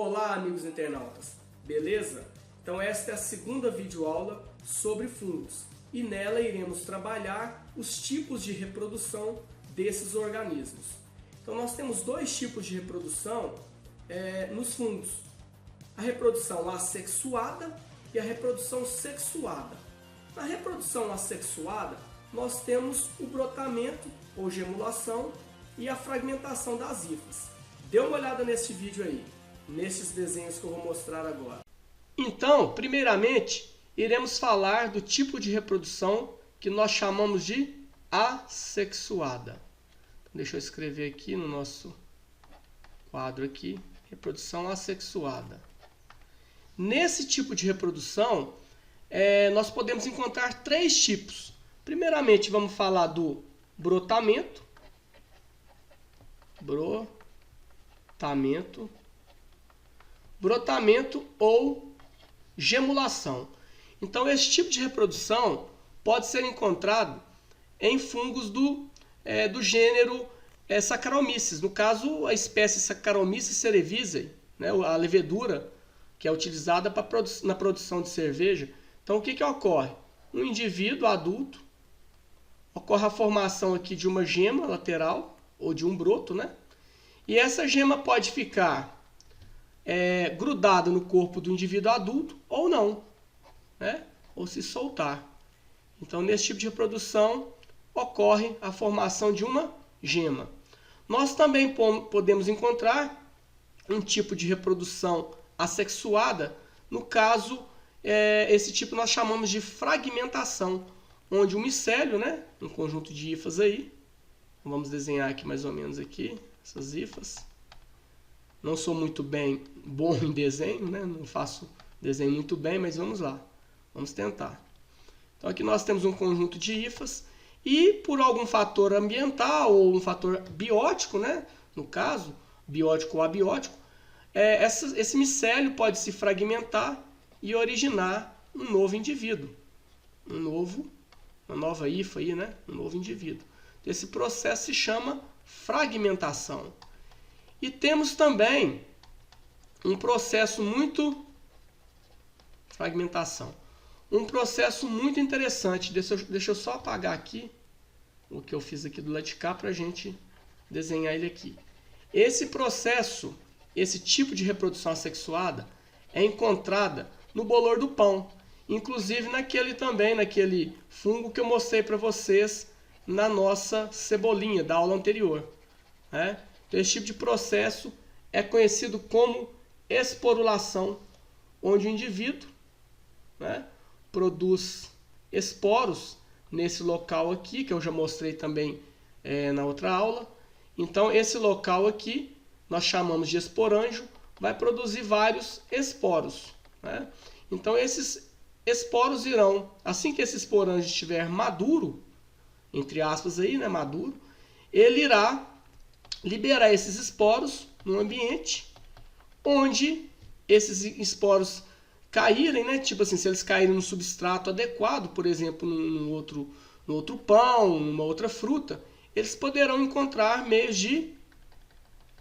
Olá, amigos internautas, beleza? Então esta é a segunda videoaula sobre fungos e nela iremos trabalhar os tipos de reprodução desses organismos. Então nós temos dois tipos de reprodução nos fungos: a reprodução assexuada e a reprodução sexuada. Na reprodução assexuada nós temos o brotamento ou gemulação e a fragmentação das hifas. Dê uma olhada nesse vídeo aí, nesses desenhos que eu vou mostrar agora. Então, primeiramente, iremos falar do tipo de reprodução que nós chamamos de assexuada. Deixa eu escrever aqui no nosso quadro aqui, reprodução assexuada. Nesse tipo de reprodução, nós podemos encontrar três tipos. Primeiramente, vamos falar do brotamento. Brotamento ou gemulação. Então, esse tipo de reprodução pode ser encontrado em fungos do gênero Saccharomyces. No caso, a espécie Saccharomyces cerevisiae, né, a levedura que é utilizada na produção de cerveja. Então, o que ocorre? Um indivíduo adulto, ocorre a formação aqui de uma gema lateral, ou de um broto, né? E essa gema pode ficar grudada no corpo do indivíduo adulto ou não, né? Ou se soltar. Então, nesse tipo de reprodução, ocorre a formação de uma gema. Nós também podemos encontrar um tipo de reprodução assexuada. No caso, esse tipo nós chamamos de fragmentação, onde o micélio, né, um conjunto de hifas aí, vamos desenhar aqui mais ou menos aqui, essas hifas. Não sou muito bom em desenho, né? Não faço desenho muito bem, mas vamos lá. Vamos tentar. Então aqui nós temos um conjunto de hifas e por algum fator ambiental ou um fator biótico, né? No caso, biótico ou abiótico, esse micélio pode se fragmentar e originar um novo indivíduo. Uma nova hifa aí, né? Um novo indivíduo. Esse processo se chama fragmentação. E temos também um processo muito interessante. Deixa eu só apagar aqui o que eu fiz aqui do lado de cá para a gente desenhar ele aqui. Esse processo, esse tipo de reprodução assexuada é encontrada no bolor do pão. Inclusive naquele fungo que eu mostrei para vocês na nossa cebolinha da aula anterior, né? Então, esse tipo de processo é conhecido como esporulação, onde o indivíduo, né, produz esporos nesse local aqui, que eu já mostrei também na outra aula. Então, esse local aqui, nós chamamos de esporângio, vai produzir vários esporos, né? Então, esses esporos irão, assim que esse esporângio estiver maduro, entre aspas aí, né, maduro, ele irá liberar esses esporos no ambiente onde esses esporos caírem, né, tipo assim, se eles caírem no substrato adequado, por exemplo, no outro pão, numa outra fruta, eles poderão encontrar meios de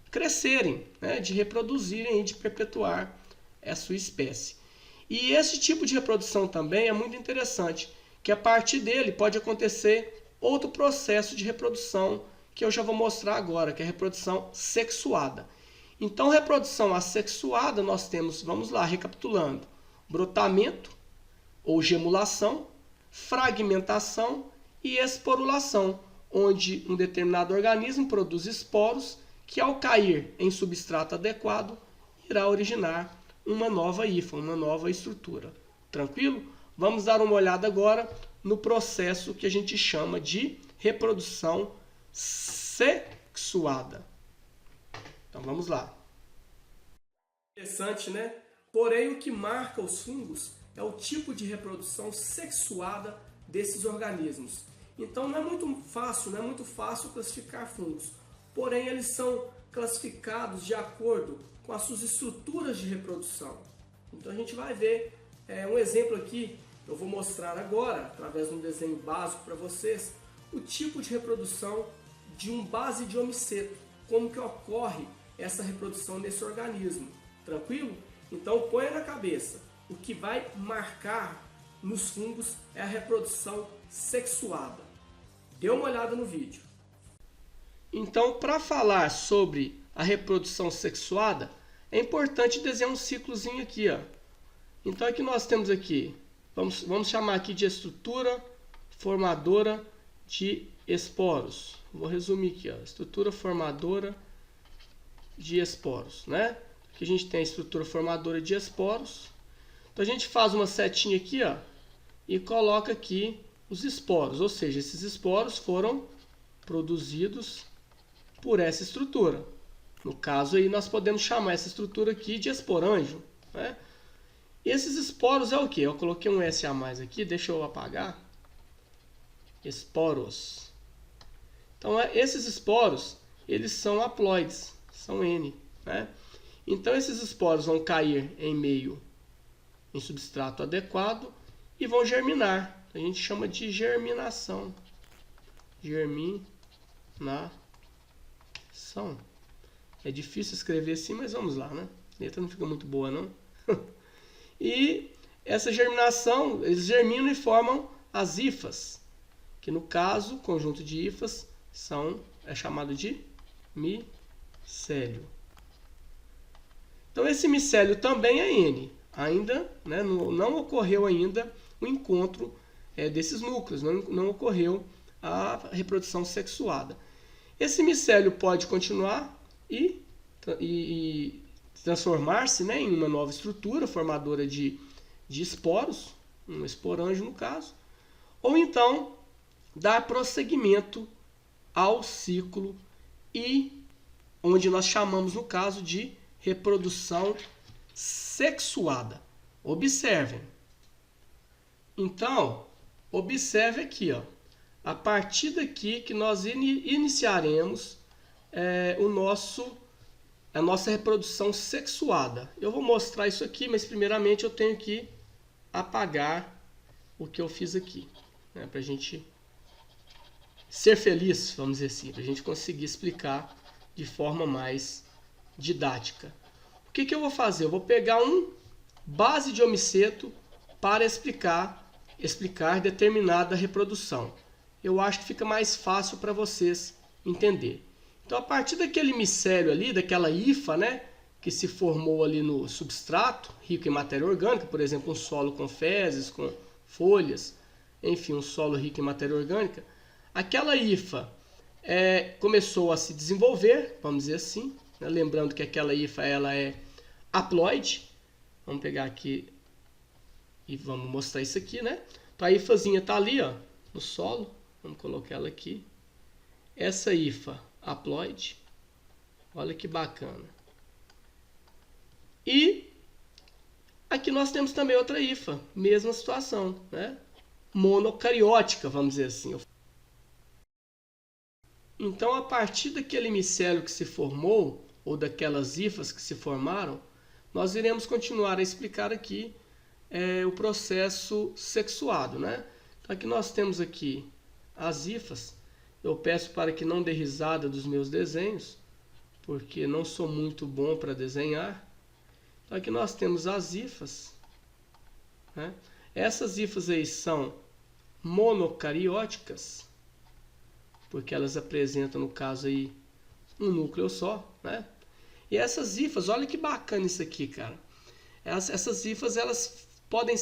crescerem, né, de reproduzirem e de perpetuar a sua espécie. E esse tipo de reprodução também é muito interessante, que a partir dele pode acontecer outro processo de reprodução que eu já vou mostrar agora, que é a reprodução sexuada. Então, reprodução assexuada nós temos, vamos lá, recapitulando: brotamento ou gemulação, fragmentação e esporulação, onde um determinado organismo produz esporos que, ao cair em substrato adequado, irá originar uma nova hifa, uma nova estrutura. Tranquilo? Vamos dar uma olhada agora no processo que a gente chama de reprodução sexuada. Então vamos lá. Interessante, né? Porém, o que marca os fungos é o tipo de reprodução sexuada desses organismos. Então não é muito fácil classificar fungos. Porém, eles são classificados de acordo com as suas estruturas de reprodução. Então a gente vai ver um exemplo aqui. Eu vou mostrar agora, através de um desenho básico para vocês, o tipo de reprodução de um basidiomiceto, como que ocorre essa reprodução nesse organismo. Tranquilo? Então ponha na cabeça, o que vai marcar nos fungos é a reprodução sexuada. Dê uma olhada no vídeo. Então, para falar sobre a reprodução sexuada, é importante desenhar um ciclozinho aqui, ó. Então aqui nós temos aqui, vamos chamar aqui de estrutura formadora de esporos. Vou resumir aqui, ó, estrutura formadora de esporos, né? Aqui a gente tem a estrutura formadora de esporos. Então a gente faz uma setinha aqui, ó, e coloca aqui os esporos, ou seja, esses esporos foram produzidos por essa estrutura. No caso aí nós podemos chamar essa estrutura aqui de esporângio, né? E esses esporos é o que? Eu coloquei um S a mais aqui, deixa eu apagar. Esporos. Então esses esporos, eles são haploides, são N, né? Então esses esporos vão cair em meio, em substrato adequado e vão germinar. A gente chama de germinação. Germinação. É difícil escrever assim, mas vamos lá, né? A letra não fica muito boa, não. E essa germinação, eles germinam e formam as hifas, que no caso, o conjunto de hifas é chamado de micélio. Então esse micélio também é N. Ainda, né, não ocorreu ainda o encontro desses núcleos, não ocorreu a reprodução sexuada. Esse micélio pode continuar e transformar-se, né, em uma nova estrutura formadora de esporos, um esporângio no caso, ou então dar prosseguimento ao ciclo e onde nós chamamos no caso de reprodução sexuada. Observem. Então, observe aqui, ó, a partir daqui que nós iniciaremos a nossa reprodução sexuada. Eu vou mostrar isso aqui, mas primeiramente eu tenho que apagar o que eu fiz aqui, né, para a gente ser feliz, vamos dizer assim, para a gente conseguir explicar de forma mais didática. O que eu vou fazer? Eu vou pegar base de omiceto para explicar determinada reprodução. Eu acho que fica mais fácil para vocês entender. Então, a partir daquele micélio ali, daquela hifa, né, que se formou ali no substrato, rico em matéria orgânica, por exemplo, um solo com fezes, com folhas, enfim, um solo rico em matéria orgânica, aquela hifa começou a se desenvolver, vamos dizer assim, né, lembrando que aquela hifa ela é haploide. Vamos pegar aqui e vamos mostrar isso aqui, né? Então, a hifazinha está ali, ó, no solo. Vamos colocar ela aqui. Essa hifa haploide. Olha que bacana. E aqui nós temos também outra hifa. Mesma situação, né? Monocariótica, vamos dizer assim. Então, a partir daquele micélio que se formou, ou daquelas hifas que se formaram, nós iremos continuar a explicar aqui o processo sexuado, né? Então, aqui nós temos aqui as hifas. Eu peço para que não dê risada dos meus desenhos, porque não sou muito bom para desenhar. Então, aqui nós temos as hifas, né? Essas hifas aí são monocarióticas, porque elas apresentam, no caso aí, um núcleo só, né? E essas hifas, olha que bacana isso aqui, cara. Essas hifas, elas podem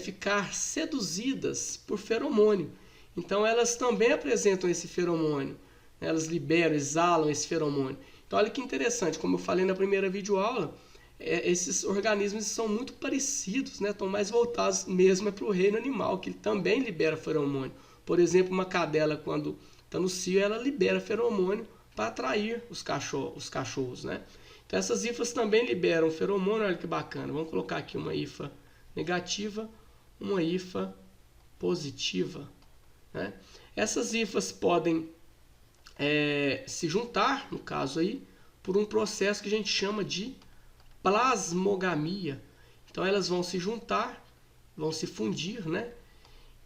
ficar seduzidas por feromônio. Então, elas também apresentam esse feromônio. Elas liberam, exalam esse feromônio. Então, olha que interessante. Como eu falei na primeira videoaula, esses organismos são muito parecidos, né? Estão mais voltados mesmo para o reino animal, que também libera feromônio. Por exemplo, uma cadela, quando está no cio, ela libera feromônio para atrair os cachorros, né? Então, essas hifas também liberam feromônio. Olha que bacana. Vamos colocar aqui uma hifa negativa, uma hifa positiva, né? Essas hifas podem se juntar, no caso aí, por um processo que a gente chama de plasmogamia. Então, elas vão se juntar, vão se fundir, né?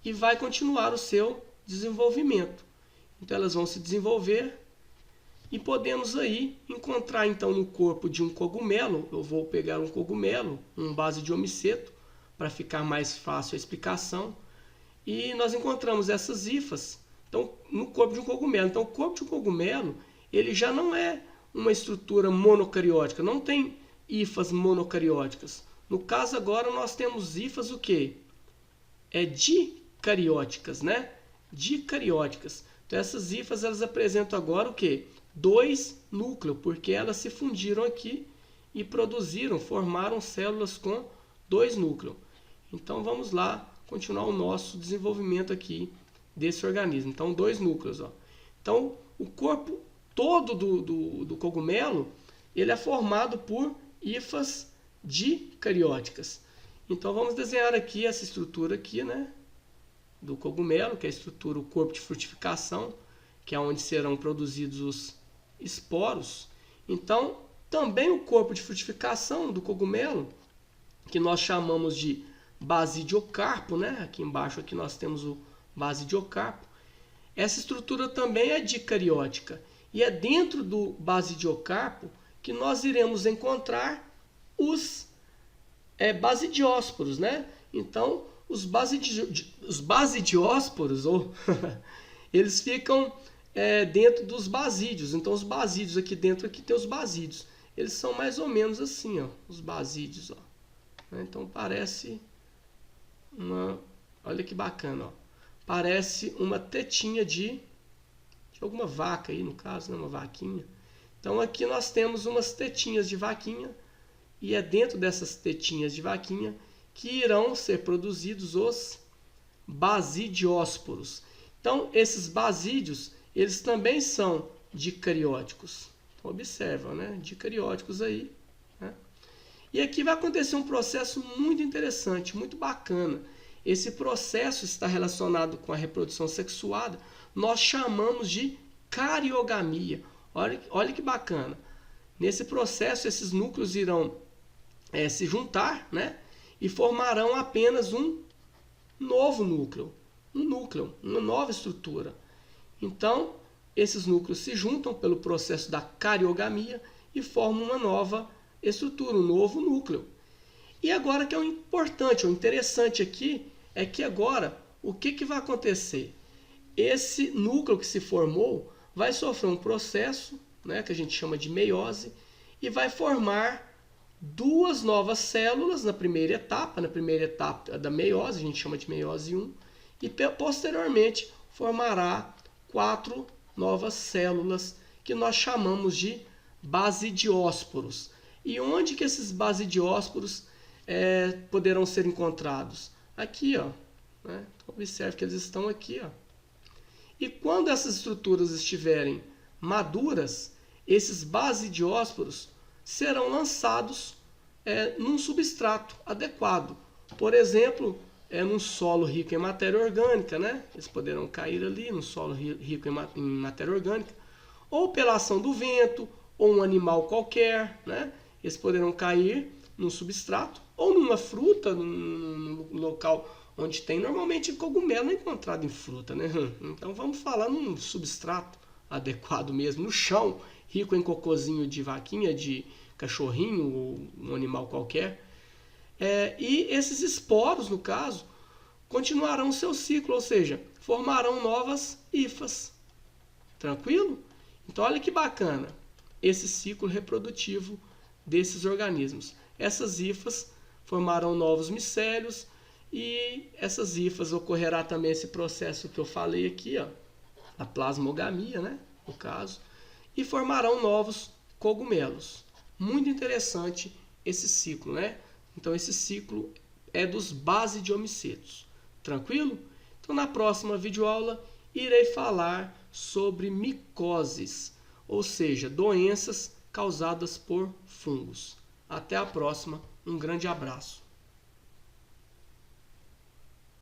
E vai continuar o seu desenvolvimento. Então, elas vão se desenvolver E podemos aí encontrar então no corpo de um cogumelo, eu vou pegar um cogumelo, um basidiomiceto, para ficar mais fácil a explicação, e nós encontramos essas hifas então, no corpo de um cogumelo. Então o corpo de um cogumelo ele já não é uma estrutura monocariótica, não tem hifas monocarióticas. No caso agora nós temos hifas o quê? Dicarióticas, né? Dicarióticas. Então essas hifas elas apresentam agora o quê? 2 núcleos, porque elas se fundiram aqui e produziram, formaram células com 2 núcleos. Então vamos lá continuar o nosso desenvolvimento aqui desse organismo. Então 2 núcleos. Ó. Então o corpo todo do cogumelo ele é formado por hifas dicarióticas. Então vamos desenhar aqui essa estrutura aqui, né, do cogumelo, que é a estrutura, o corpo de frutificação, que é onde serão produzidos os esporos. Então, também o corpo de frutificação do cogumelo, que nós chamamos de basidiocarpo, né? Aqui embaixo aqui nós temos o basidiocarpo. Essa estrutura também é dicariótica. E é dentro do basidiocarpo que nós iremos encontrar os basidiósporos, né? Então, os basidiósporos, eles ficam dentro dos basídeos. Então, os basídeos aqui dentro aqui tem os basídeos. Eles são mais ou menos assim, ó, os basídeos. Ó. Então, parece uma... Olha que bacana, ó. Parece uma tetinha de alguma vaca aí, no caso, né? Uma vaquinha. Então, aqui nós temos umas tetinhas de vaquinha. E é dentro dessas tetinhas de vaquinha que irão ser produzidos os basidiósporos. Então, esses basídeos, eles também são dicarióticos. Então, observa, né? Dicarióticos aí. Né? E aqui vai acontecer um processo muito interessante, muito bacana. Esse processo está relacionado com a reprodução sexuada. Nós chamamos de cariogamia. Olha que bacana. Nesse processo, esses núcleos irão se juntar, né? E formarão apenas um novo núcleo. Uma nova estrutura. Então, esses núcleos se juntam pelo processo da cariogamia e formam uma nova estrutura, um novo núcleo. E agora que é o importante, o interessante aqui é que agora o que vai acontecer? Esse núcleo que se formou vai sofrer um processo, né, que a gente chama de meiose, e vai formar 2 novas células na primeira etapa da meiose, a gente chama de meiose 1, e posteriormente formará 4 novas células que nós chamamos de basidiósporos. E onde que esses basidiósporos poderão ser encontrados? Aqui, ó. Né? Observe que eles estão aqui, ó. E quando essas estruturas estiverem maduras, esses basidiósporos serão lançados num substrato adequado. Por exemplo, num solo rico em matéria orgânica, né? Eles poderão cair ali num solo rico em matéria orgânica, ou pela ação do vento, ou um animal qualquer, né? Eles poderão cair num substrato, ou numa fruta, num local onde tem normalmente cogumelo é encontrado em fruta, né? Então vamos falar num substrato adequado mesmo, no chão, rico em cocôzinho de vaquinha, de cachorrinho ou um animal qualquer. E esses esporos, no caso, continuarão seu ciclo, ou seja, formarão novas hifas. Tranquilo? Então olha que bacana esse ciclo reprodutivo desses organismos. Essas hifas formarão novos micélios e essas hifas ocorrerá também esse processo que eu falei aqui, ó, a plasmogamia, né, no caso, e formarão novos cogumelos. Muito interessante esse ciclo, né? Então esse ciclo é dos basidiomicetos. Tranquilo? Então na próxima videoaula irei falar sobre micoses, ou seja, doenças causadas por fungos. Até a próxima, um grande abraço.